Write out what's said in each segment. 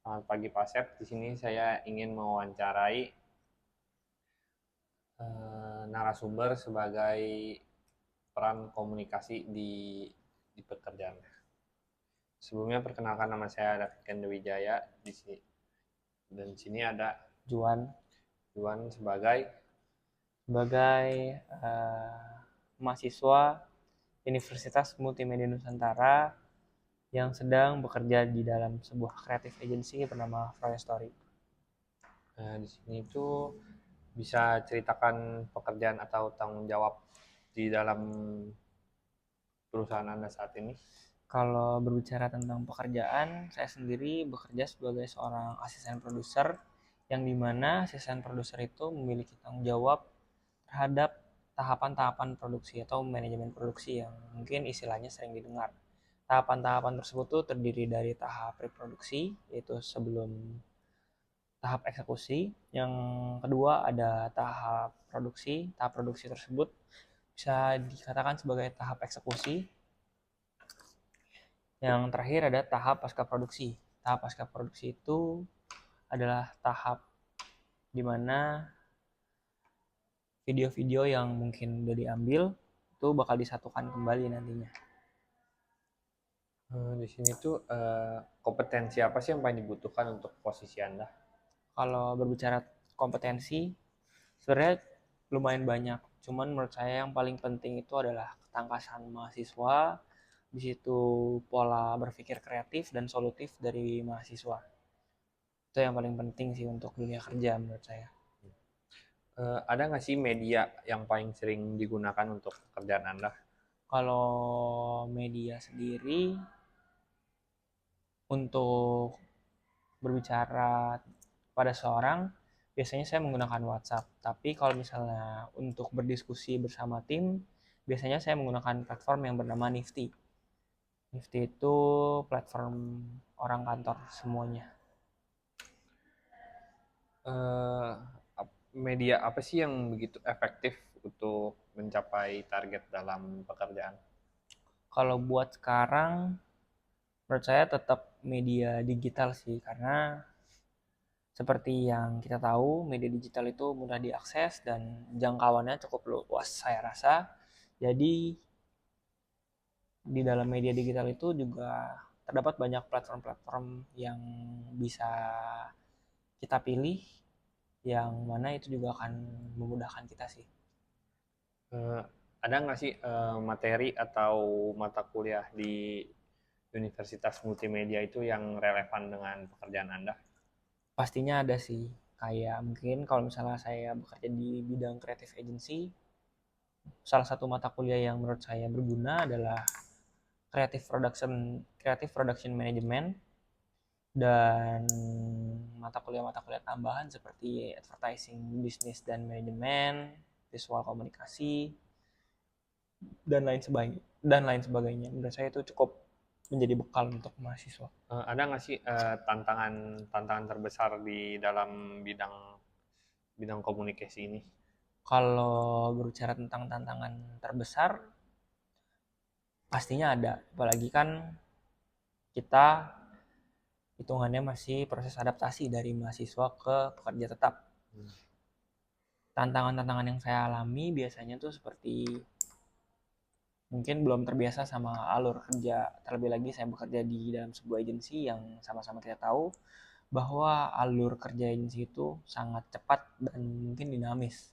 Selamat pagi Pak Sep. Di sini saya ingin mewawancarai narasumber sebagai peran komunikasi di pekerjaan. Sebelumnya perkenalkan, nama saya David Wijaya di sini, dan di sini ada Juan Juan sebagai sebagai mahasiswa Universitas Multimedia Nusantara yang sedang bekerja di dalam sebuah creative agency bernama Freya Story. di sini itu bisa ceritakan pekerjaan atau tanggung jawab di dalam perusahaan Anda saat ini. Kalau berbicara tentang pekerjaan, saya sendiri bekerja sebagai seorang asisten produser yang dimana asisten produser itu memiliki tanggung jawab terhadap tahapan-tahapan produksi atau manajemen produksi yang mungkin istilahnya sering didengar. Tahapan-tahapan tersebut tuh terdiri dari tahap preproduksi, yaitu sebelum tahap eksekusi. Yang kedua ada tahap produksi. Tahap produksi tersebut bisa dikatakan sebagai tahap eksekusi. Yang terakhir ada tahap pasca produksi. Tahap pasca produksi itu adalah tahap di mana video-video yang mungkin udah diambil itu bakal disatukan kembali nantinya. Di sini tuh kompetensi apa sih yang paling dibutuhkan untuk posisi Anda? Kalau berbicara kompetensi, sebenarnya lumayan banyak. Cuman menurut saya yang paling penting itu adalah ketangkasan mahasiswa, di situ pola berpikir kreatif dan solutif dari mahasiswa. Itu yang paling penting sih untuk dunia kerja menurut saya. Ada nggak sih media yang paling sering digunakan untuk pekerjaan Anda? Kalau media sendiri untuk berbicara pada seorang, biasanya saya menggunakan WhatsApp. Tapi kalau misalnya untuk berdiskusi bersama tim, biasanya saya menggunakan platform yang bernama Nifty. Nifty itu platform orang kantor semuanya. Eh, Media apa sih yang begitu efektif untuk mencapai target dalam pekerjaan? Kalau buat sekarang, menurut saya tetap media digital sih, karena seperti yang kita tahu, media digital itu mudah diakses dan jangkauannya cukup luas saya rasa. Jadi di dalam media digital itu juga terdapat banyak platform-platform yang bisa kita pilih, yang mana itu juga akan memudahkan kita sih. Eh, ada nggak sih materi atau mata kuliah di Universitas Multimedia itu yang relevan dengan pekerjaan Anda? Pastinya ada sih, kayak mungkin kalau misalnya saya bekerja di bidang creative agency, salah satu mata kuliah yang menurut saya berguna adalah creative production management, dan mata kuliah tambahan seperti advertising business dan manajemen, visual komunikasi, dan lain sebagainya. Menurut saya itu cukup menjadi bekal untuk mahasiswa. Ada nggak sih tantangan tantangan terbesar di dalam bidang bidang komunikasi ini? Kalau berbicara tentang tantangan terbesar, pastinya ada. Apalagi kan kita hitungannya masih proses adaptasi dari mahasiswa ke pekerja tetap. Tantangan-tantangan yang saya alami biasanya tuh seperti mungkin belum terbiasa sama alur kerja. Terlebih lagi saya bekerja di dalam sebuah agensi yang sama-sama kita tahu bahwa alur kerja agensi itu sangat cepat dan mungkin dinamis.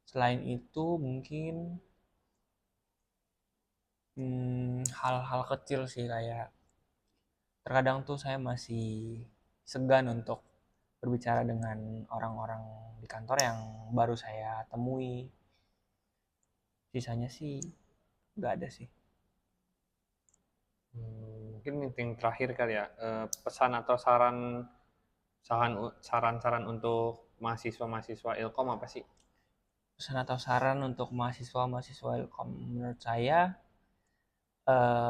Selain itu mungkin hal-hal kecil sih, kayak terkadang tuh saya masih segan untuk berbicara dengan orang-orang di kantor yang baru saya temui. Sisanya sih nggak ada sih. Mungkin meeting terakhir kali ya. Pesan atau saran-saran untuk mahasiswa-mahasiswa Ilkom apa sih? Pesan atau saran untuk mahasiswa-mahasiswa Ilkom, menurut saya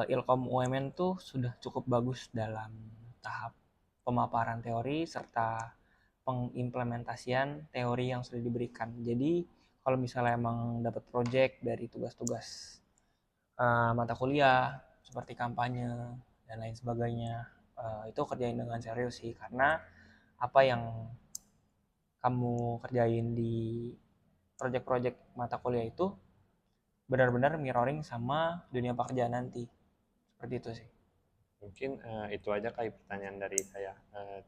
Ilkom UMN tuh sudah cukup bagus dalam tahap pemaparan teori serta pengimplementasian teori yang sudah diberikan. Jadi kalau misalnya emang dapat project dari tugas-tugas mata kuliah seperti kampanye dan lain sebagainya, itu kerjain dengan serius sih, karena apa yang kamu kerjain di project-project mata kuliah itu benar-benar mirroring sama dunia pekerjaan nanti. Seperti itu sih. Mungkin itu aja kali pertanyaan dari saya.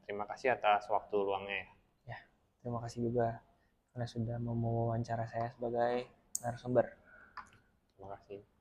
Terima kasih atas waktu luangnya ya. Ya, terima kasih juga karena sudah mau mewawancara saya sebagai narasumber. Terima kasih.